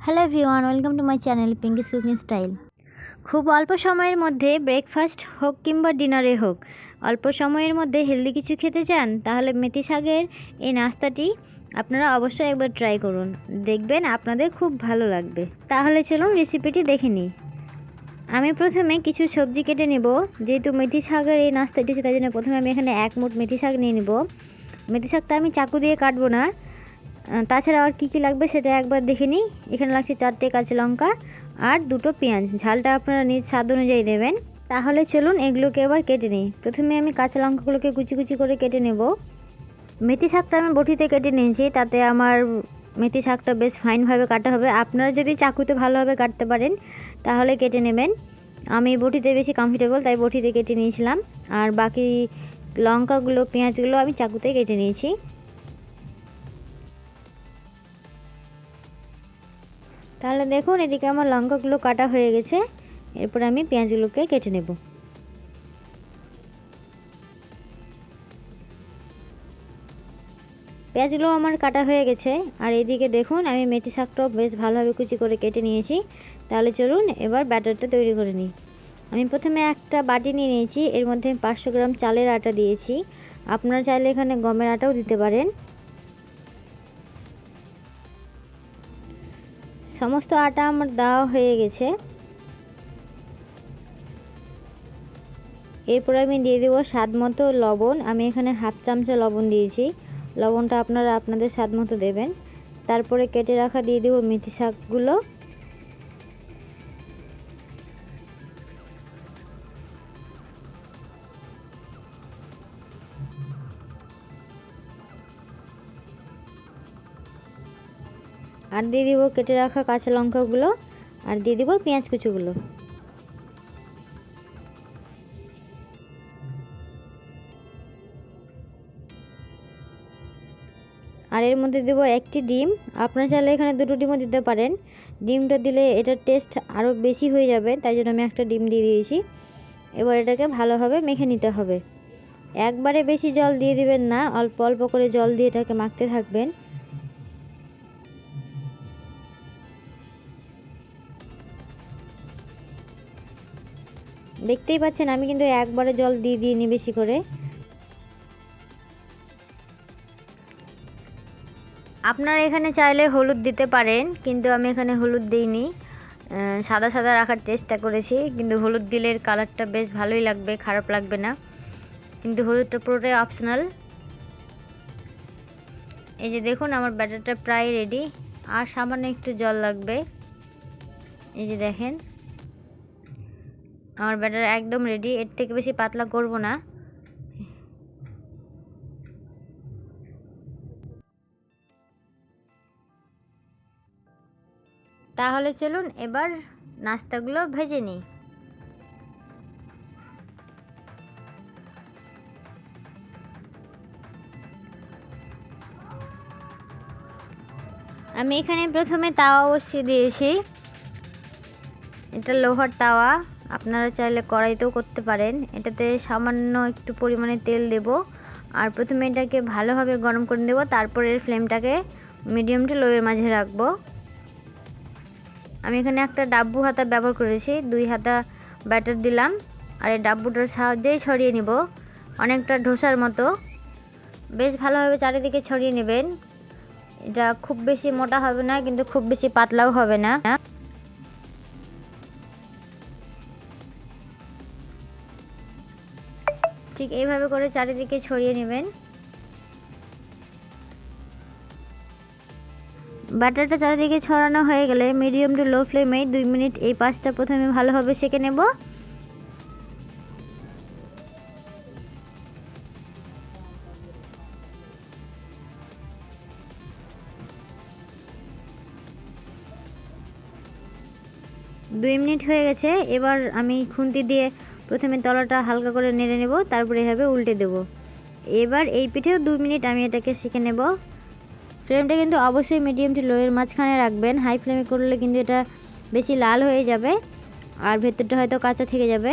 Hello everyone, welcome to my channel Pinki's cooking style. খুব অল্প সময়ের মধ্যে ব্রেকফাস্ট হোক কিংবা ডিনারে হোক, অল্প সময়ের মধ্যে হেলদি কিছু খেতে চান, তাহলে মেথি শাকের এই নাস্তাটি আপনারা অবশ্যই একবার ট্রাই করুন, দেখবেন আপনাদের খুব ভালো লাগবে। তাহলে চলুন রেসিপিটি দেখে নিই। আমি প্রথমে কিছু সবজি কেটে নেব। যেহেতু মেথি শাকের এই নাস্তাটি হচ্ছে, তাই জন্য প্রথমে আমি এখানে 1 মুঠ মেথি শাক নিয়ে নেব। মেথি শাকটা আমি চাকু দিয়ে কাটবো না। তাছাড়া আর কী লাগবে সেটা একবার দেখে নিই। এখানে লাগছে 4টে কাঁচা লঙ্কা আর 2টো পেঁয়াজ। ঝালটা আপনারা নিজ স্বাদ অনুযায়ী দেবেন। তাহলে চলুন এগুলোকে এবার কেটে নিই। প্রথমে আমি কাঁচা লঙ্কাগুলোকে কুচি কুচি করে কেটে নেব। মেথি শাকটা আমি বটিতে কেটে নিয়েছি, তাতে আমার মেথি শাকটা বেশ ফাইনভাবে কাটা হবে। আপনারা যদি চাকুতে ভালোভাবে কাটতে পারেন তাহলে কেটে নেবেন। আমি বটিতে বেশি কমফোর্টেবল, তাই বটিতে কেটে নিয়েছিলাম। আর বাকি লঙ্কাগুলো পেঁয়াজগুলো আমি চাকুতে কেটে নিয়েছি। তাহলে দেখুন এদিকে আমার লঙ্কাগুলো কাটা হয়ে গেছে। এরপর আমি পেঁয়াজগুলোকে কেটে নেব। পেঁয়াজগুলো আমার কাটা হয়ে গেছে। আর এদিকে দেখুন আমি মেথি শাকটাও বেশ ভালোভাবে কুচি করে কেটে নিয়েছি। তাহলে চলুন এবার ব্যাটারটা তৈরি করে নিই। আমি প্রথমে একটা বাটি নিয়ে নিয়েছি, এর মধ্যে 500 গ্রাম চালের আটা দিয়েছি। আপনারা চাইলে এখানে গমের আটাও দিতে পারেন। সমস্ত আটা আমার দেওয়া হয়ে গেছে। এরপর আমি দিয়ে দেবো স্বাদ মতো লবণ। আমি এখানে 1/2 চামচা লবণ দিয়েছি। লবণটা আপনারা আপনাদের স্বাদ মতো দেবেন। তারপরে কেটে রাখা দিয়ে দেবো মেথি শাকগুলো। আর দিয়ে দেবো কেটে রাখা কাঁচা লঙ্কাগুলো। আর দিয়ে দেবো পেঁয়াজ কুচুগুলো। আর এর মধ্যে দেবো 1টি ডিম। আপনারা চাইলে এখানে 2টো ডিমও দিতে পারেন। ডিমটা দিলে এটার টেস্ট আরও বেশি হয়ে যাবে, তাই জন্য আমি একটা ডিম দিয়ে দিয়েছি। এবার এটাকে ভালোভাবে মেখে নিতে হবে। একবারে বেশি জল দিয়ে দিবেন না, অল্প অল্প করে জল দিয়ে এটাকে মাখতে থাকবেন। দেখতেই পাচ্ছেন আমি কিন্তু একবারে জল দিয়ে দিইনি বেশি করে। আপনারা এখানে চাইলে হলুদ দিতে পারেন, কিন্তু আমি এখানে হলুদ দিইনি। সাদা সাদা রাখার চেষ্টা করেছি, কিন্তু হলুদ দিলে এর কালারটা বেশ ভালোই লাগবে, খারাপ লাগবে না। কিন্তু হলুদটা পুরোটাই অপশনাল। এই যে দেখুন আমার ব্যাটারটা প্রায় রেডি, আর সামান্য একটু জল লাগবে। এই যে দেখেন আমার ব্যাটার একদম রেডি। এর থেকে বেশি পাতলা করব না। তাহলে চলুন এবার নাস্তাগুলো ভেজে নিই। আমি এখানে প্রথমে তাওয়া বসিয়ে দিয়েছি। এটা লোহার তাওয়া, আপনারা চাইলে কড়াইতেও করতে পারেন। এটাতে সামান্য একটু পরিমাণে তেল দেব। আর প্রথমে এটাকে ভালোভাবে গরম করে দেব। তারপরে এর ফ্লেমটাকে মিডিয়াম টু লোয়ের মাঝে রাখবো। আমি এখানে একটা ডাব্বু হাতা ব্যবহার করেছি। 2 হাতা ব্যাটার দিলাম, আর এই ডাব্বুটার সাহায্যেই ছড়িয়ে নিব, অনেকটা ধোসার মতো। বেশ ভালোভাবে চারিদিকে ছড়িয়ে নেবেন। এটা খুব বেশি মোটা হবে না, কিন্তু খুব বেশি পাতলাও হবে না। ঠিক এইভাবে করে চারিদিকে ছড়িয়ে নেবেন। ব্যাটারটা চারিদিকে ছড়ানো হয়ে গেলে মিডিয়াম টু লো ফ্লেমে 2 মিনিট এই পাশটা প্রথমে ভালোভাবে সেঁকে নেব। দুই মিনিট হয়ে গেছে। এবার আমি খুন্তি দিয়ে প্রথমে তলাটা হালকা করে নেড়ে নেব, তারপরে এভাবে উল্টে দেব। এবার এই পিঠেও 2 মিনিট আমি এটাকে সেঁকে নেব। ফ্লেমটা কিন্তু অবশ্যই মিডিয়াম টু লোয়ের মাঝখানে রাখবেন। হাই ফ্লেমে করলে কিন্তু এটা বেশি লাল হয়ে যাবে, আর ভেতরটা হয়তো কাঁচা থেকে যাবে।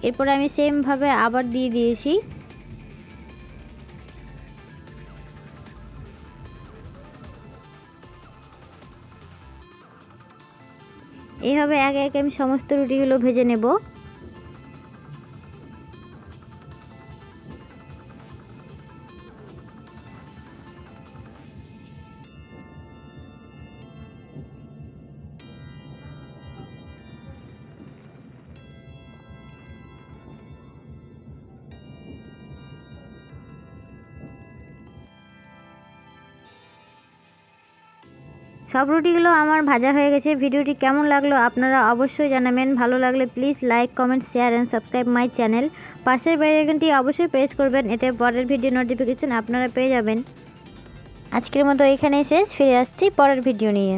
এরপর আমি সেমভাবে আবার দিয়ে দিয়েছি। এইভাবে একে একে আমি সমস্ত রুটিগুলো ভেজে নেব। সব রুটিগুলো আমার ভাজা হয়ে গেছে। ভিডিওটি কেমন লাগলো আপনারা অবশ্যই জানাবেন। ভালো লাগলে please like, comment, share and subscribe my channel. পাশের বেল আইকনটি অবশ্যই প্রেস করবেন, এতে পরের ভিডিও নোটিফিকেশন আপনারা পেয়ে যাবেন। আজকের মতো এখানেই শেষ, ফিরে আসছি পরের ভিডিও নিয়ে।